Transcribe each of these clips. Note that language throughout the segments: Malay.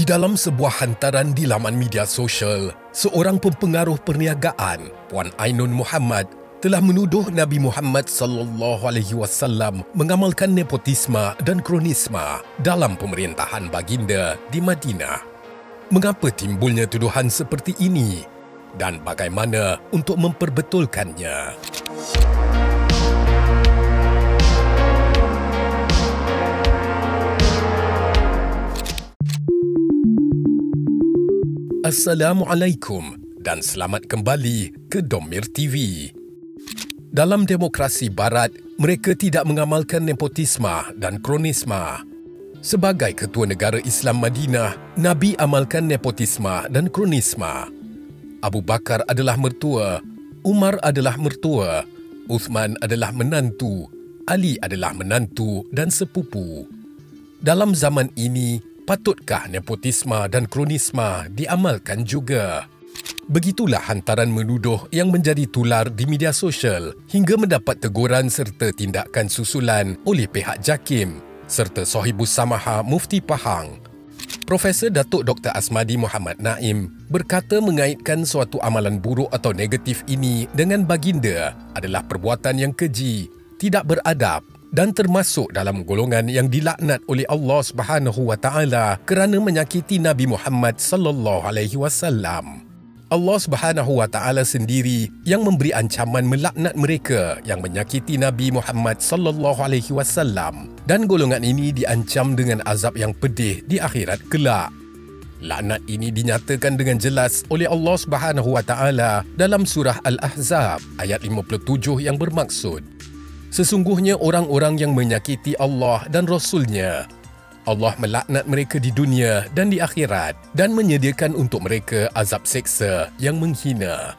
Dalam sebuah hantaran di laman media sosial, seorang pempengaruh perniagaan, Puan Ainun Muhammad, telah menuduh Nabi Muhammad SAW mengamalkan nepotisme dan kronisme dalam pemerintahan baginda di Madinah. Mengapa timbulnya tuduhan seperti ini dan bagaimana untuk memperbetulkannya? Assalamualaikum dan selamat kembali ke Domir TV. Dalam demokrasi barat, mereka tidak mengamalkan nepotisme dan kronisme. Sebagai ketua negara Islam Madinah, Nabi amalkan nepotisme dan kronisme. Abu Bakar adalah mertua, Umar adalah mertua, Uthman adalah menantu, Ali adalah menantu dan sepupu. Dalam zaman ini, patutkah nepotisme dan kronisme diamalkan juga? Begitulah hantaran menuduh yang menjadi tular di media sosial hingga mendapat teguran serta tindakan susulan oleh pihak JAKIM serta Sahibus Samaha Mufti Pahang. Profesor Datuk Dr. Asmadi Muhammad Naim berkata mengaitkan suatu amalan buruk atau negatif ini dengan baginda adalah perbuatan yang keji, tidak beradab dan termasuk dalam golongan yang dilaknat oleh Allah Subhanahu wa taala kerana menyakiti Nabi Muhammad sallallahu alaihi wasallam. Allah Subhanahu wa taala sendiri yang memberi ancaman melaknat mereka yang menyakiti Nabi Muhammad sallallahu alaihi wasallam dan golongan ini diancam dengan azab yang pedih di akhirat kelak. Laknat ini dinyatakan dengan jelas oleh Allah Subhanahu wa taala dalam surah Al-Ahzab ayat 57 yang bermaksud, sesungguhnya orang-orang yang menyakiti Allah dan Rasul-Nya, Allah melaknat mereka di dunia dan di akhirat dan menyediakan untuk mereka azab seksa yang menghina.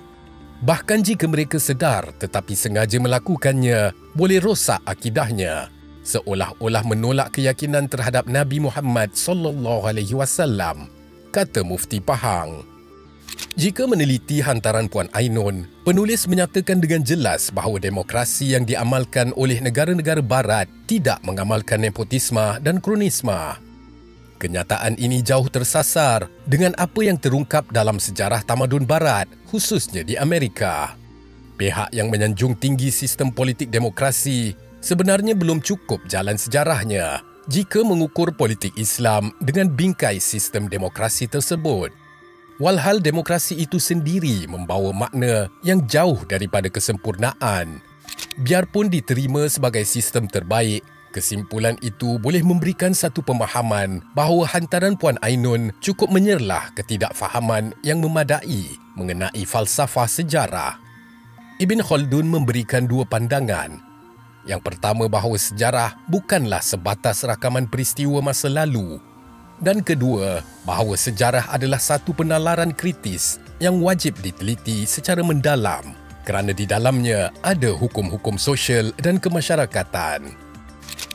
Bahkan jika mereka sedar tetapi sengaja melakukannya, boleh rosak akidahnya, seolah-olah menolak keyakinan terhadap Nabi Muhammad SAW, kata Mufti Pahang. Jika meneliti hantaran Puan Ainun, penulis menyatakan dengan jelas bahawa demokrasi yang diamalkan oleh negara-negara barat tidak mengamalkan nepotisme dan kronisme. Kenyataan ini jauh tersasar dengan apa yang terungkap dalam sejarah tamadun barat, khususnya di Amerika. Pihak yang menyanjung tinggi sistem politik demokrasi sebenarnya belum cukup jalan sejarahnya jika mengukur politik Islam dengan bingkai sistem demokrasi tersebut. Walhal demokrasi itu sendiri membawa makna yang jauh daripada kesempurnaan. Biarpun diterima sebagai sistem terbaik, kesimpulan itu boleh memberikan satu pemahaman bahawa hantaran Puan Ainun cukup menyerlah ketidakfahaman yang memadai mengenai falsafah sejarah. Ibn Khaldun memberikan dua pandangan. Yang pertama bahawa sejarah bukanlah sebatas rakaman peristiwa masa lalu. Dan kedua, bahawa sejarah adalah satu penalaran kritis yang wajib diteliti secara mendalam kerana di dalamnya ada hukum-hukum sosial dan kemasyarakatan.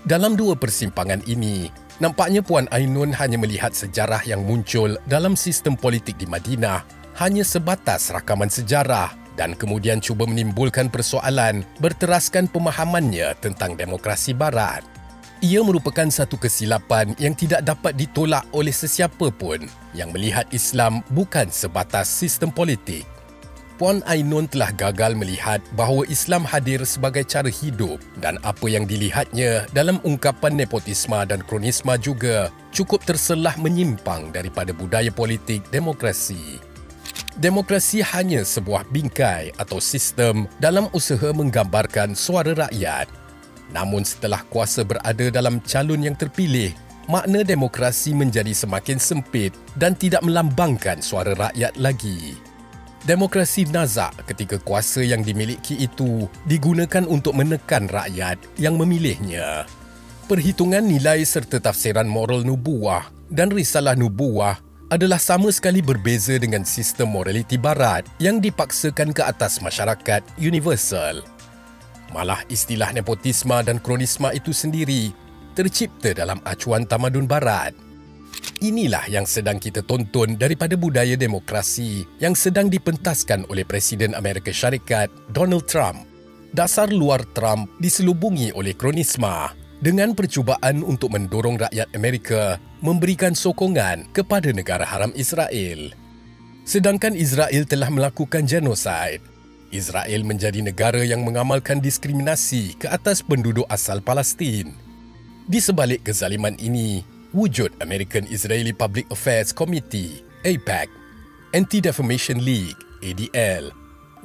Dalam dua persimpangan ini, nampaknya Puan Ainun hanya melihat sejarah yang muncul dalam sistem politik di Madinah hanya sebatas rakaman sejarah dan kemudian cuba menimbulkan persoalan berteraskan pemahamannya tentang demokrasi barat. Ia merupakan satu kesilapan yang tidak dapat ditolak oleh sesiapa pun yang melihat Islam bukan sebatas sistem politik. Puan Ainun telah gagal melihat bahawa Islam hadir sebagai cara hidup dan apa yang dilihatnya dalam ungkapan nepotisme dan kronisme juga cukup terselah menyimpang daripada budaya politik demokrasi. Demokrasi hanya sebuah bingkai atau sistem dalam usaha menggambarkan suara rakyat. Namun setelah kuasa berada dalam calon yang terpilih, makna demokrasi menjadi semakin sempit dan tidak melambangkan suara rakyat lagi. Demokrasi nazak ketika kuasa yang dimiliki itu digunakan untuk menekan rakyat yang memilihnya. Perhitungan nilai serta tafsiran moral nubuwah dan risalah nubuwah adalah sama sekali berbeza dengan sistem moraliti barat yang dipaksakan ke atas masyarakat universal. Malah istilah nepotisme dan kronisme itu sendiri tercipta dalam acuan tamadun barat. Inilah yang sedang kita tonton daripada budaya demokrasi yang sedang dipentaskan oleh Presiden Amerika Syarikat Donald Trump. Dasar luar Trump diselubungi oleh kronisme dengan percubaan untuk mendorong rakyat Amerika memberikan sokongan kepada negara haram Israel. Sedangkan Israel telah melakukan genosid, Israel menjadi negara yang mengamalkan diskriminasi ke atas penduduk asal Palestin. Di sebalik kezaliman ini, wujud American Israeli Public Affairs Committee, AIPAC, Anti-Defamation League, ADL,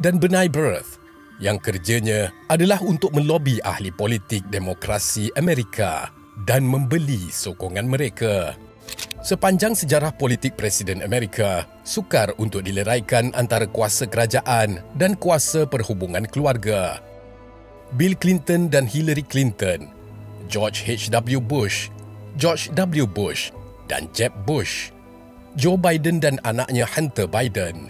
dan B'nai B'rith yang kerjanya adalah untuk melobi ahli politik demokrasi Amerika dan membeli sokongan mereka. Sepanjang sejarah politik Presiden Amerika, sukar untuk dileraikan antara kuasa kerajaan dan kuasa perhubungan keluarga. Bill Clinton dan Hillary Clinton, George H.W. Bush, George W. Bush dan Jeb Bush, Joe Biden dan anaknya Hunter Biden,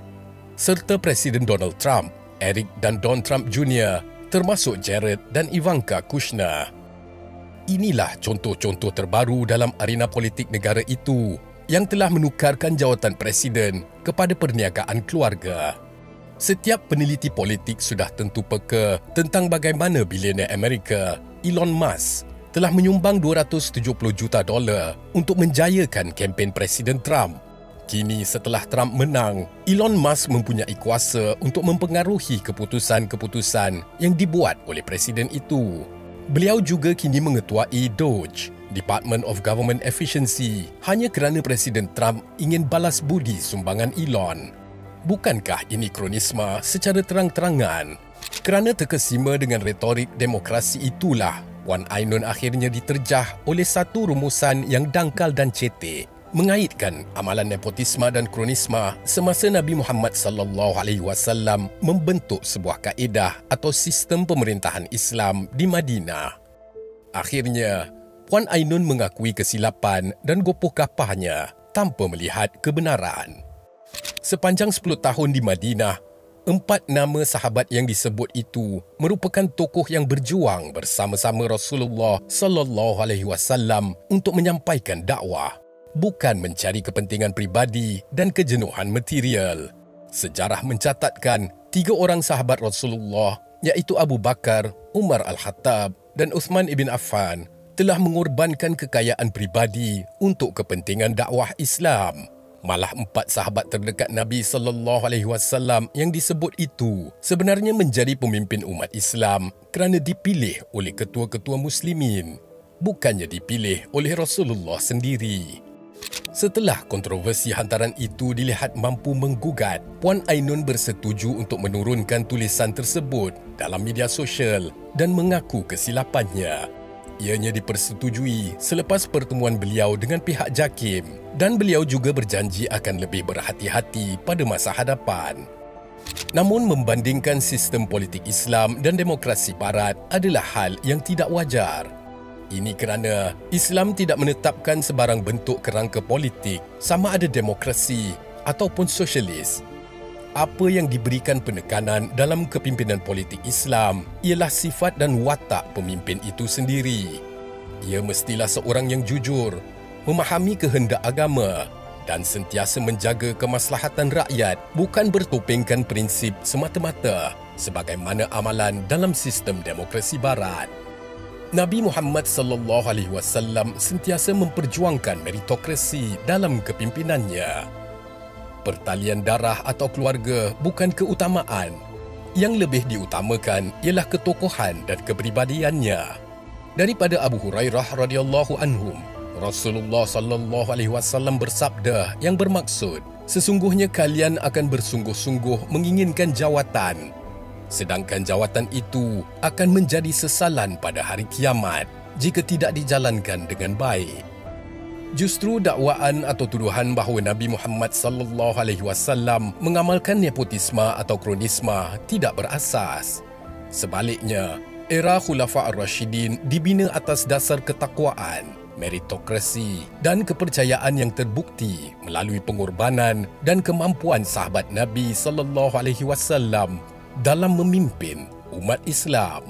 serta Presiden Donald Trump, Eric dan Don Trump Jr., termasuk Jared dan Ivanka Kushner. Inilah contoh-contoh terbaru dalam arena politik negara itu yang telah menukarkan jawatan presiden kepada perniagaan keluarga. Setiap peneliti politik sudah tentu peka tentang bagaimana bilioner Amerika, Elon Musk, telah menyumbang $270 juta untuk menjayakan kempen Presiden Trump. Kini setelah Trump menang, Elon Musk mempunyai kuasa untuk mempengaruhi keputusan-keputusan yang dibuat oleh presiden itu. Beliau juga kini mengetuai DOGE, Department of Government Efficiency, hanya kerana Presiden Trump ingin balas budi sumbangan Elon. Bukankah ini kronisma secara terang-terangan? Kerana terkesima dengan retorik demokrasi itulah, Wan Ainun akhirnya diterjah oleh satu rumusan yang dangkal dan cetek, mengaitkan amalan nepotisme dan kronisma semasa Nabi Muhammad SAW membentuk sebuah kaedah atau sistem pemerintahan Islam di Madinah. Akhirnya, Puan Ainun mengakui kesilapan dan gopoh kapahnya tanpa melihat kebenaran. Sepanjang 10 tahun di Madinah, 4 nama sahabat yang disebut itu merupakan tokoh yang berjuang bersama-sama Rasulullah SAW untuk menyampaikan dakwah, bukan mencari kepentingan pribadi dan kejenuhan material. Sejarah mencatatkan 3 orang sahabat Rasulullah, iaitu Abu Bakar, Umar Al-Khattab dan Uthman ibn Affan, telah mengorbankan kekayaan pribadi untuk kepentingan dakwah Islam. Malah 4 sahabat terdekat Nabi SAW yang disebut itu sebenarnya menjadi pemimpin umat Islam kerana dipilih oleh ketua-ketua muslimin, bukannya dipilih oleh Rasulullah sendiri. Setelah kontroversi hantaran itu dilihat mampu menggugat, Puan Ainun bersetuju untuk menurunkan tulisan tersebut dalam media sosial dan mengaku kesilapannya. Ianya dipersetujui selepas pertemuan beliau dengan pihak JAKIM dan beliau juga berjanji akan lebih berhati-hati pada masa hadapan. Namun membandingkan sistem politik Islam dan demokrasi Barat adalah hal yang tidak wajar. Ini kerana Islam tidak menetapkan sebarang bentuk kerangka politik sama ada demokrasi ataupun sosialis. Apa yang diberikan penekanan dalam kepimpinan politik Islam ialah sifat dan watak pemimpin itu sendiri. Ia mestilah seorang yang jujur, memahami kehendak agama dan sentiasa menjaga kemaslahatan rakyat, bukan bertopengkan prinsip semata-mata sebagaimana amalan dalam sistem demokrasi Barat. Nabi Muhammad SAW sentiasa memperjuangkan meritokrasi dalam kepimpinannya. Pertalian darah atau keluarga bukan keutamaan. Yang lebih diutamakan ialah ketokohan dan kepribadiannya. Daripada Abu Hurairah radhiyallahu anhum, Rasulullah SAW bersabda yang bermaksud, sesungguhnya kalian akan bersungguh-sungguh menginginkan jawatan, sedangkan jawatan itu akan menjadi sesalan pada hari kiamat jika tidak dijalankan dengan baik. Justru dakwaan atau tuduhan bahawa Nabi Muhammad SAW mengamalkan nepotisme atau kronisma tidak berasas. Sebaliknya, era Khulafa' Ar-Rashidin dibina atas dasar ketakwaan, meritokrasi dan kepercayaan yang terbukti melalui pengorbanan dan kemampuan sahabat Nabi SAW dalam memimpin umat Islam.